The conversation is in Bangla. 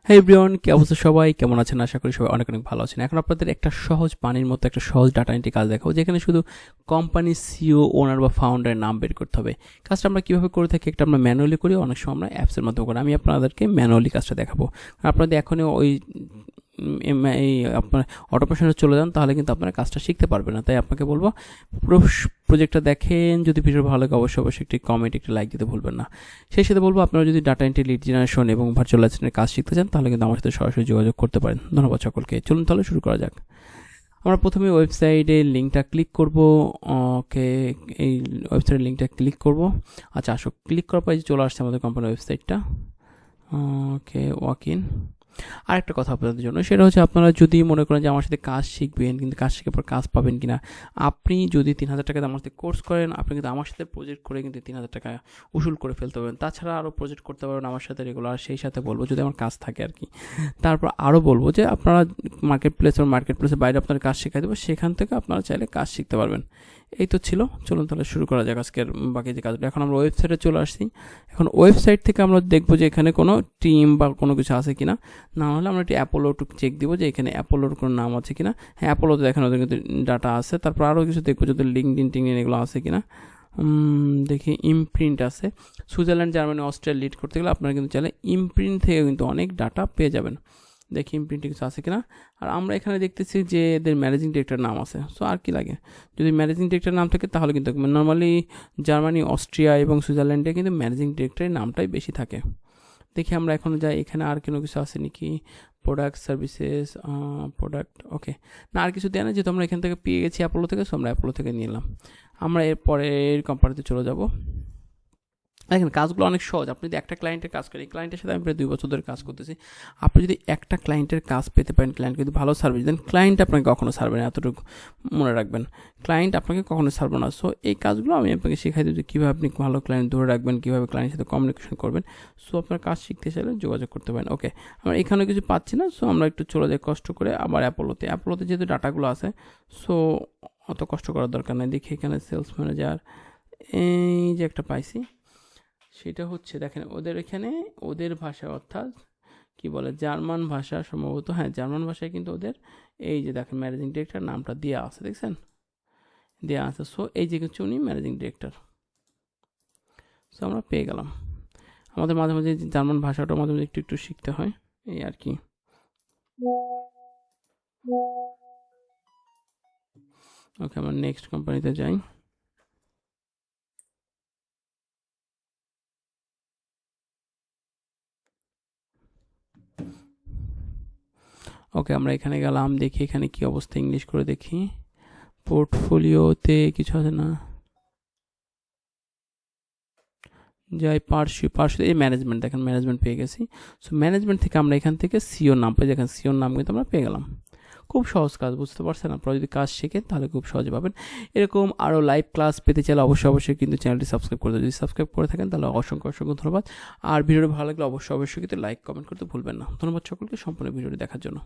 হ্যাঁ এভরিওয়ান, কি অবস্থা সবাই? কেমন আছেন? আশা করি সবাই অনেক অনেক ভালো আছেন। এখন আপনাদের একটা সহজ পানির মতো একটা সহজ ডাটা এন্ট্রি কাজ দেখাবো, যেখানে শুধু কোম্পানির সিইও, ওনার বা ফাউন্ডারের নাম বের করতে হবে। কাজটা আমরা কীভাবে করে থাকি, একটা আমরা ম্যানুয়ালি করি, অনেক সময় আমরা অ্যাপসের মাধ্যমে করি। আমি আপনাদেরকে ম্যানুয়ালি কাজটা দেখাবো। আপনাদের এখনই ওই এই আপনার অটোমেশনে চলে যান, তাহলে কিন্তু আপনারা কাজটা শিখতে পারবেন না। তাই আপনাকে বলবো, পুরো প্রজেক্টটা দেখেন। যদি ভিডিও ভালো লাগে অবশ্যই একটি কমেন্ট, একটি লাইক দিতে ভুলবেন না। সেই সাথে বলবো, আপনারা যদি ডাটা এন্ট্রি, লিড জেনারেশন এবং ভার্চুয়াল অ্যাসিস্ট্যান্টের কাজ শিখতে চান, তাহলে কিন্তু আমার সাথে সরাসরি যোগাযোগ করতে পারেন। ধন্যবাদ সকলকে। চলুন তাহলে শুরু করা যাক। আমরা প্রথমে ওয়েবসাইটের লিঙ্কটা ক্লিক করব। ওকে, এই ওয়েবসাইটের লিঙ্কটা ক্লিক করব। আচ্ছা আসো, ক্লিক করার পরে চলে আসছে আমাদের কোম্পানির ওয়েবসাইটটা। ওকে, ওয়াক ইন। আরেকটা কথা আপনাদের জন্য, সেটা হচ্ছে, আপনারা যদি মনে করেন যে আমার সাথে কাজ শিখবেন, কিন্তু কাজ শিখার পর কাজ পাবেন কিনা, আপনি যদি 3000 টাকা আমার সাথে কোর্স করেন, আপনি কিন্তু আমার সাথে প্রজেক্ট করে কিন্তু 3000 টাকা উসুল করে ফেলতে পারবেন। তাছাড়া আরও প্রজেক্ট করতে পারবেন আমার সাথে রেগুলার। সেই সাথে বলবো, যদি আমার কাজ থাকে আর কি। তারপর আরও বলবো যে আপনারা মার্কেট প্লেসের বাইরে আপনার কাজ শেখাই দেবো, সেখান থেকে আপনারা চাইলে কাজ শিখতে পারবেন। এই তো ছিল। চলুন তাহলে শুরু করা যাক আজকের বাকি যে কাজগুলো। এখন আমরা ওয়েবসাইটে চলে আসছি। এখন ওয়েবসাইট থেকে আমরা দেখবো যে এখানে কোনো টিম বা কোনো কিছু আছে কিনা। না হলে আমরা একটি অ্যাপোলো চেক দিব যে এখানে অ্যাপোলোর কোনো নাম আছে কিনা। হ্যাঁ, অ্যাপোলোতে দেখেন ওদের কিন্তু ডাটা আছে। তারপর আরও কিছু দেখবো যদি লিঙ্কডিন এগুলো আছে কিনা। দেখি ইমপ্রিন্ট আছে। সুইজারল্যান্ড, জার্মানি, অস্ট্রিয়া লিড করতে গেলে আপনারা কিন্তু চাইলে ইমপ্রিন্ট থেকে কিন্তু অনেক ডাটা পেয়ে যাবেন। দেখি ইমপ্রিন্টে কিছু আছে কিনা। আর আমরা এখানে দেখতেছি যে এদের ম্যানেজিং ডিরেক্টর নাম আছে। সো আর কি লাগে, যদি ম্যানেজিং ডিরেক্টর নাম থাকে তাহলে কিন্তু নর্মালি জার্মানি, অস্ট্রিয়া এবং সুইজারল্যান্ডে কিন্তু ম্যানেজিং ডিরেক্টরের নামটাই বেশি থাকে। দেখি আমরা এখন যাই, এখানে আর কোনো কিছু আছে নাকি। প্রোডাক্ট, সার্ভিসেস, প্রোডাক্ট, ওকে। না, আর কিছু দেয় না, যেহেতু আমরা এখান থেকে পেয়ে গেছি অ্যাপোলো থেকে, সো আমরা অ্যাপোলো থেকে নিলাম। আমরা এরপরের কোম্পানিতে চলে যাব। দেখেন কাজগুলো অনেক সহজ। আপনি যদি একটা ক্লায়েন্টের কাজ করেন, এই ক্লায়েন্টের সাথে আমি প্রায় 2 বছর ধরে কাজ করতেছি। আপনি যদি একটা ক্লায়েন্টের কাজ পেতে পারেন, ক্লায়েন্ট কিন্তু ভালো সার্ভিস দেন, ক্লায়েন্ট আপনাকে কখনো ছাড়বে না, এতটুকু মনে রাখবেন। ক্লায়েন্ট আপনাকে কখনো ছাড়বে না। সো এই কাজগুলো আমি আপনাকে শেখাই দিই যে কীভাবে আপনি ভালো ক্লায়েন্ট ধরে রাখবেন, কীভাবে ক্লায়েন্টের সাথে কমিউনিকেশন করবেন। সো আপনার কাজ শিখতে চাইলে যোগাযোগ করতে পারেন। ওকে, আমরা এখানে কিছু পাচ্ছি না, সো আমরা একটু চলে যাই কষ্ট করে আবার অ্যাপোলোতে যেহেতু ডাটাগুলো আছে, সো অত কষ্ট করার দরকার নেই। দেখি এখানে সেলস ম্যানেজার, এই যে একটা পাইছি, সেটা হচ্ছে দেখেন ওদের এখানে ওদের ভাষা, অর্থাৎ কি বলে জার্মান ভাষা সম্ভবত। হ্যাঁ, জার্মান ভাষায় কিন্তু ওদের এই যে দেখেন ম্যানেজিং ডিরেক্টর নামটা দেওয়া আছে, দেখছেন দেওয়া আছে। সো এই যে হচ্ছে উনি ম্যানেজিং ডিরেক্টর। সো আমরা পেয়ে গেলাম। আমাদের মাঝে মাঝে জার্মান ভাষাটা মাঝে মাঝে একটু একটু শিখতে হয়, এই আর কি। ওকে, আমরা নেক্সট কোম্পানিতে যাই। ওকে, আমরা এখানে গেলাম। দেখি এখানে কি অবস্থা, ইংলিশ করে দেখি। পোর্টফোলিওতে কিছু আছে না, যাই পার্শ্ব এই ম্যানেজমেন্ট, দেখেন ম্যানেজমেন্ট পেয়ে গেছি। সো ম্যানেজমেন্ট থেকে আমরা এখান থেকে সিওর নাম পাই, দেখেন সিওর নাম কিন্তু আমরা পেয়ে গেলাম। খুব সহজ কাজ, বুঝতে পারছেন? আপনারা যদি কাজ শেখেন তাহলে খুব সহজে পাবেন। এরকম আরও লাইভ ক্লাস পেতে চাইলে অবশ্যই কিন্তু চ্যানেলটি সাবস্ক্রাইব করে দেবেন। যদি সাবস্ক্রাইব করে থাকেন তাহলে অসংখ্য ধন্যবাদ। আর ভিডিওটি ভালো লাগলে অবশ্যই কিন্তু লাইক কমেন্ট করতে ভুলবেন না। ধন্যবাদ সকলকে সম্পূর্ণ ভিডিওটি দেখার জন্য।